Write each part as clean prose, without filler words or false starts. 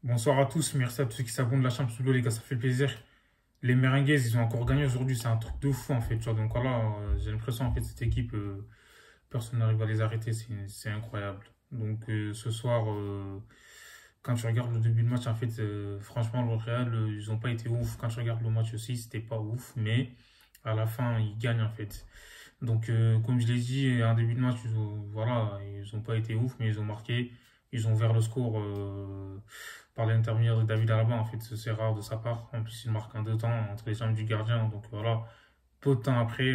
Bonsoir à tous, merci à tous ceux qui s'abonnent de la Champions League, les gars, ça fait plaisir. Les Merengues, ils ont encore gagné aujourd'hui, c'est un truc de fou en fait. Tu vois. Donc voilà, j'ai l'impression en fait cette équipe, personne n'arrive à les arrêter, c'est incroyable. Donc ce soir, quand tu regardes le début de match, en fait, franchement, le Real, ils n'ont pas été ouf. Quand tu regardes le match aussi, c'était pas ouf, mais à la fin, ils gagnent en fait. Donc comme je l'ai dit, en début de match, voilà, ils n'ont pas été ouf, mais ils ont marqué. Ils ont ouvert le score par l'intermédiaire de David Alaba. En fait, c'est rare de sa part. En plus, il marque en 2 temps entre les jambes du gardien. Donc voilà, peu de temps après,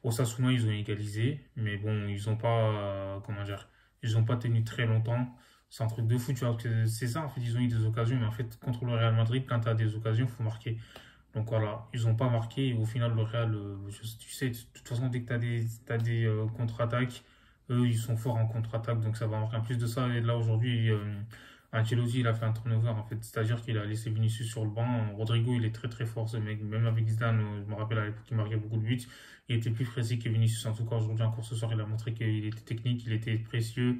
Osasuna, ils ont égalisé. Mais bon, ils n'ont pas, comment dire, ils n'ont pas tenu très longtemps. C'est un truc de fou, tu vois. C'est ça, en fait, ils ont eu des occasions. Mais en fait, contre le Real Madrid, quand tu as des occasions, il faut marquer. Donc voilà, ils n'ont pas marqué. Et au final, le Real, tu sais, de toute façon, dès que t'as des contre-attaques, eux, ils sont forts en contre-attaque. Donc ça va marquer. En plus de ça, et là, aujourd'hui, Ancelotti, il a fait un turnover, en fait. C'est-à-dire qu'il a laissé Vinicius sur le banc. Rodrigo, il est très très fort, ce mec. Même avec Zidane, je me rappelle à l'époque, il marquait beaucoup de buts. Il était plus précis que Vinicius. En tout cas, aujourd'hui, encore ce soir, il a montré qu'il était technique, il était précieux.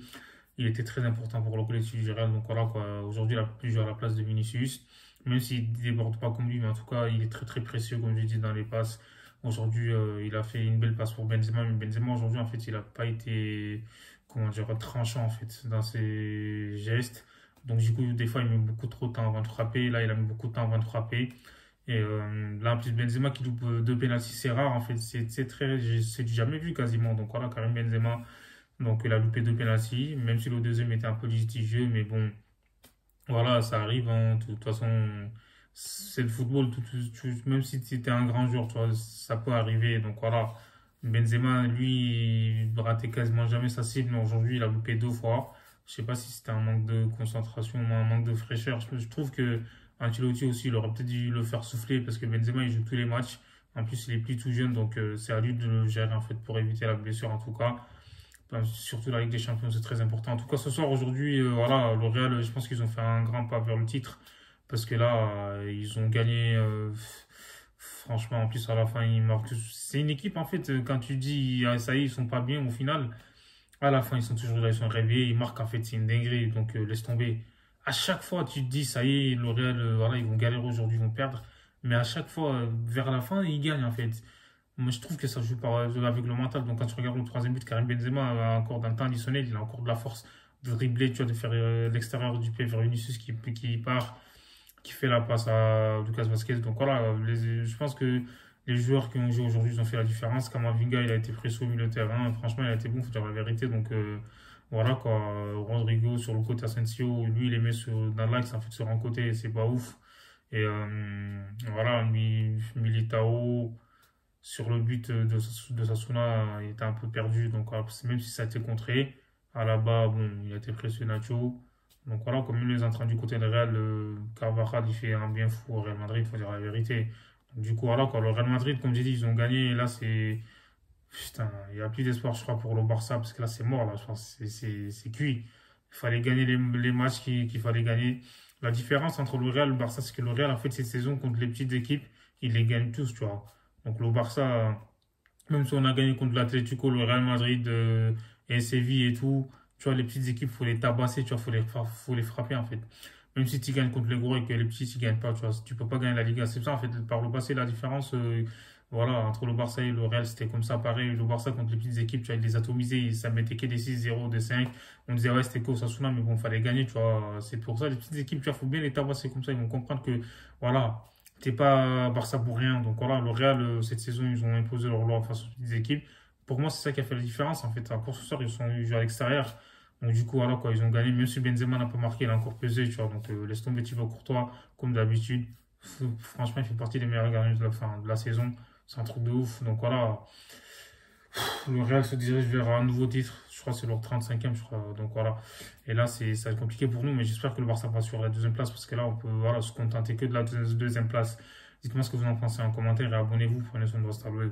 Il était très important pour le collectif du Real. Donc voilà, quoi. Aujourd'hui, il a pu jouer à la place de Vinicius. Même s'il ne déborde pas comme lui, mais en tout cas, il est très très précieux, comme je dis, dans les passes. Aujourd'hui, il a fait une belle passe pour Benzema. Mais Benzema, aujourd'hui, en fait, il n'a pas été, comment dire, tranchant, en fait, dans ses gestes. Donc, du coup, des fois, il met beaucoup trop de temps avant de frapper. Là, il a mis beaucoup de temps avant de frapper. Et là, en plus, Benzema qui loupe 2 pénaltys, c'est rare, en fait. C'est du jamais vu quasiment. Donc, voilà, Karim Benzema. Donc, il a loupé 2 pénaltys, même si le deuxième était un peu litigieux. Mais bon, voilà, ça arrive, hein. De toute façon, c'est le football. Même si tu étais un grand joueur, tu vois, ça peut arriver. Donc voilà, Benzema, lui, il ratait quasiment jamais sa cible. Mais aujourd'hui, il a loupé 2 fois. Je sais pas si c'était un manque de concentration ou un manque de fraîcheur. Je trouve que Ancelotti aussi, il aurait peut-être dû le faire souffler parce que Benzema, il joue tous les matchs. En plus, il est plus tout jeune, donc c'est à lui de le gérer en fait pour éviter la blessure en tout cas. Enfin, surtout la Ligue des Champions, c'est très important. En tout cas, ce soir, aujourd'hui, voilà, le Real, je pense qu'ils ont fait un grand pas vers le titre. Parce que là, ils ont gagné. Franchement, en plus, à la fin, ils marquent. C'est une équipe, en fait, quand tu dis, ah, ça y est, ils sont pas bien au final, à la fin, ils sont toujours là, ils sont réveillés, ils marquent, en fait, c'est une dinguerie. Donc, laisse tomber. À chaque fois, tu te dis, ça y est, le Real, voilà, ils vont galérer aujourd'hui, ils vont perdre. Mais à chaque fois, vers la fin, ils gagnent, en fait. Moi, je trouve que ça joue avec le mental. Donc, quand tu regardes le troisième but, Karim Benzema a encore dans le temps additionnel, il a encore de la force de dribbler, tu vois, de faire l'extérieur du pied vers Vinicius qui part, qui fait la passe à Lucas Vasquez. Donc, voilà, je pense que les joueurs qui ont joué aujourd'hui, ils ont fait la différence. Kamavinga, il a été précieux au milieu de terrain. Franchement, il a été bon, faut dire la vérité. Donc, voilà, quoi. Rodrigo sur le côté Asensio, lui, il est mis dans l'axe, en fait, sur un côté, c'est pas ouf. Et voilà, Militao. Sur le but de Sasuna, il était un peu perdu. Donc, même si ça a été contré, à la bas, bon, il a été précieux Nacho. Donc voilà, comme il les entraîne du côté de Real, Carvajal, il fait un bien fou au Real Madrid, il faut dire la vérité. Donc, du coup, voilà, quoi, le Real Madrid, comme j'ai dit, ils ont gagné. Et là, c'est. Putain, il n'y a plus d'espoir, je crois, pour le Barça, parce que là, c'est mort, là, je pense. C'est cuit. Il fallait gagner les matchs qu'il fallait gagner. La différence entre le Real et le Barça, c'est que le Real, en fait, cette saison, contre les petites équipes, il les gagne tous, tu vois. Donc le Barça, même si on a gagné contre l'Atlético, le Real Madrid et Séville et tout, tu vois, les petites équipes, faut les tabasser, tu vois, faut les frapper en fait. Même si tu gagnes contre les gros et que les petits, ils gagnent pas, tu vois, tu peux pas gagner la Liga. C'est ça en fait, par le passé, la différence, voilà, entre le Barça et le Real, c'était comme ça, pareil. Le Barça contre les petites équipes, tu vois, ils les atomisaient, ça mettait que des 6-0, des 5. On disait, ouais, c'était qu'Osasuna, mais bon, fallait gagner, tu vois. C'est pour ça, les petites équipes, tu vois, faut bien les tabasser comme ça, ils vont comprendre que, voilà. T'es pas Barça pour rien. Donc voilà, le Real, cette saison, ils ont imposé leur loi face aux petites équipes. Pour moi, c'est ça qui a fait la différence. En fait, à course ce soir, ils jouent à l'extérieur. Donc du coup, voilà quoi, ils ont gagné. Même si Benzema n'a pas marqué, il a encore pesé, tu vois. Donc laisse tomber Thibaut Courtois, comme d'habitude. Franchement, il fait partie des meilleurs gardiens de la saison. C'est un truc de ouf. Donc voilà, le Real se dirige vers un nouveau titre. Je crois que c'est leur 35e, je crois. Donc voilà. Et là, ça va être compliqué pour nous, mais j'espère que le Barça va sur la deuxième place parce que là, on peut voilà, se contenter que de la deuxième place. Dites-moi ce que vous en pensez en commentaire et abonnez-vous. Prenez soin de votre tableau.